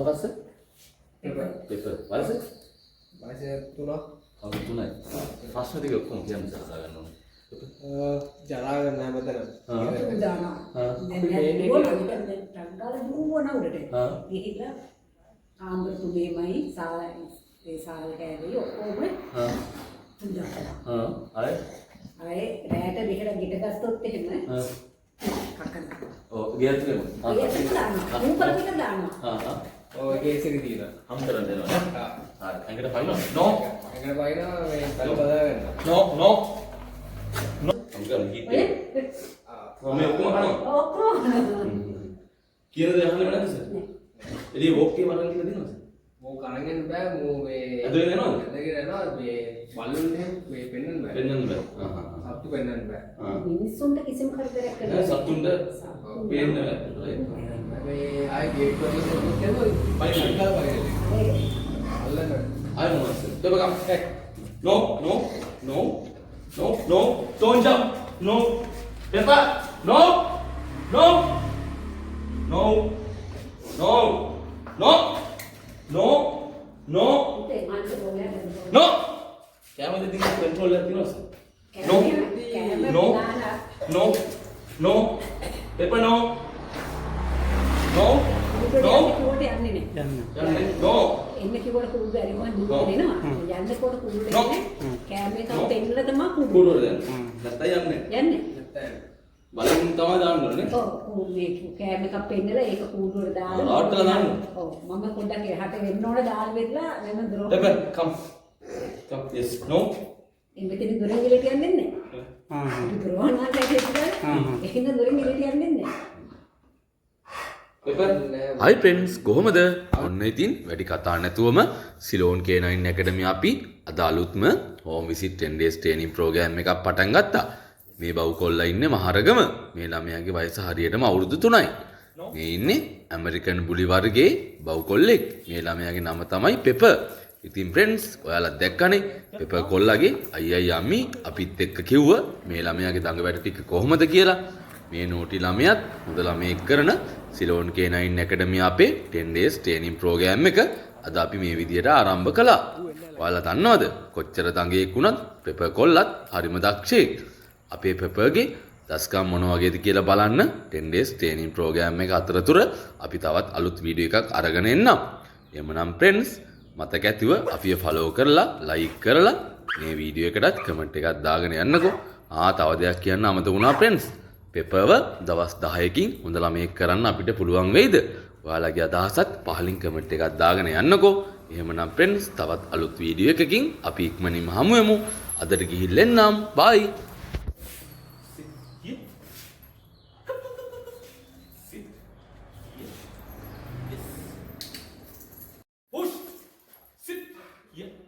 මොකක්ද? පෙපර්. වයස? වයස 3ක්. අවුරුදු 3යි. ප්‍රශ්න ටික ඔක්කොම කියන්න සලසා ගන්න ඕනේ. ජරා ගන්න හැමතැනම. දානවා. දැන් ටංගාල දුවන උඩට. ගිහිල්ලා ආම්බර තුමේමයි ඒ සාල් කෑවේ ඔක්කොම තුන්දා. අය රැයට දෙකට ගිට ගත්තොත් එහෙම කක්කන. ඔව් ගියත් නෙමෙයි. ඒක දානවා. උඹර ටික දානවා. ඔය කේසරි දීලා. හම් කරන් දෙනවා. හරි. ඇඟට පයින්නවා. නෝ. ඇඟට පයින්නවා මේ කල බදා ගන්න. නෝ නෝ. නෝ. අංකල් හිටේ. මම ඔක්කොම කරනවා. ඔක්කොම. කියන දේ අහන්නේ නැද්ද සර්? එදී වෝක්කේ වරන් කියලා දෙනවද? මෝ කරගෙන බෑ මෝ මේ ඇදගෙන යනවද? ඇදගෙන යනවා මේ බල්ලුන් එහෙම මේ පෙන්නන්න බෑ. පෙන්වන්න බෑ. සත්තු පෙන්නන්න බෑ. මිනිස්සුන්ට කිසිම කරදරයක් කරන්න නෑ සතුන්ට පේන්න බෑ. මේ ආයි ගේට් වල දෙන්නත් කියනවා පයින් අල්ලලා පයින්. අල්ලන්න. I don't want to. Pepper, come. Hey. No, no, no, no, no. Don't jump. No. Pepper. No. No. No. No. No. No. No. No. Camera thing control that thing also. No. No. No. No. Pepper, no. No. No. No. එන්න කිව්වට කුඩු බැරි මම දුර දෙනවා. යන්න කොට කුඩු දෙන්නේ. කෑම එකක් දෙන්නලා තමයි කුඩු. කුඩු දෙන්න. නැත්නම් යන්නේ. යන්නේ. බලෙන් තමයි දාන්න ඕනේ. ඔව් මේ කෑම එකක් පෙන්නලා ඒක කුඩු වල දාලා. ආට්ටලා දාන්න. ඔව් මම පොඩ්ඩක් එහාට වෙන්න ඕනේ දාලා වෙట్లా මම දොර. Pepper, come. Come. Yes. No. එම්බෙතේ දොරෙන් ගිලට යන්නේ නැහැ. දොරවල් වලට ඇවිල්ලා. ඒකින්ද දොරෙන් ගිලට යන්නේ නැහැ. හයි ෆ්‍රෙන්ඩ්ස් කොහොමද? ඔන්න ඉතින් වැඩි කතා නැතුවම සිලෝන් K9 ඇකඩමි අපි අද අලුත්ම home visit 10 days training program එකක් පටන් ගත්තා. මේ බව් කොල්ලා ඉන්නේ මහරගම. මේ ළමයාගේ වයස හරියටම අවුරුදු 3යි. මේ ඉන්නේ ඇමරිකන් බුලි වර්ගයේ බව් කොල්ලෙක්. මේ ළමයාගේ නම තමයි පෙපර්. ඉතින් ෆ්‍රෙන්ඩ්ස් ඔයාලා දැක්කනේ පෙපර් කොල්ලාගේ අයියයි අම්මි අපිත් එක්ක කිව්ව මේ ළමයාගේ දඟ වැඩ ටික කොහොමද කියලා. මේ නෝටි ළමයාත් හොඳ ළමයෙක් කරන සිලෝන් K9 ඇකඩමි අපේ 10 days training program එක අද අපි මේ විදියට ආරම්භ කළා. ඔයාලා දන්නවද කොච්චර දඟෙක් වුණත් පෙපර් කොල්ලත් හරිම දක්ෂයෙක්. අපේ පෙපර්ගේ දස්කම් මොන වගේද කියලා බලන්න 10 days training program එක අතරතුර අපි තවත් අලුත් වීඩියෝ එකක් අරගෙන එන්නම්. එhmenan friends මතක ඇතිව අපිව follow කරලා like කරලා මේ වීඩියෝ එකටත් comment එකක් දාගෙන යන්නකෝ. තව දෙයක් කියන්න අමතක වුණා friends. පෙපර්ව දවස් 10කින් හොඳ ළමයෙක් කරන්න අපිට පුළුවන් වෙයිද? ඔයාලගේ අදහසත් පහලින් කමෙන්ට් එකක් දාගෙන යන්නකෝ. එහෙමනම් friends තවත් අලුත් වීඩියෝ එකකින් අපි ඉක්මනින්ම හමු වෙමු. අදට ගිහිල්ලා එන්නම්. bye. Push. Sit. Yeah.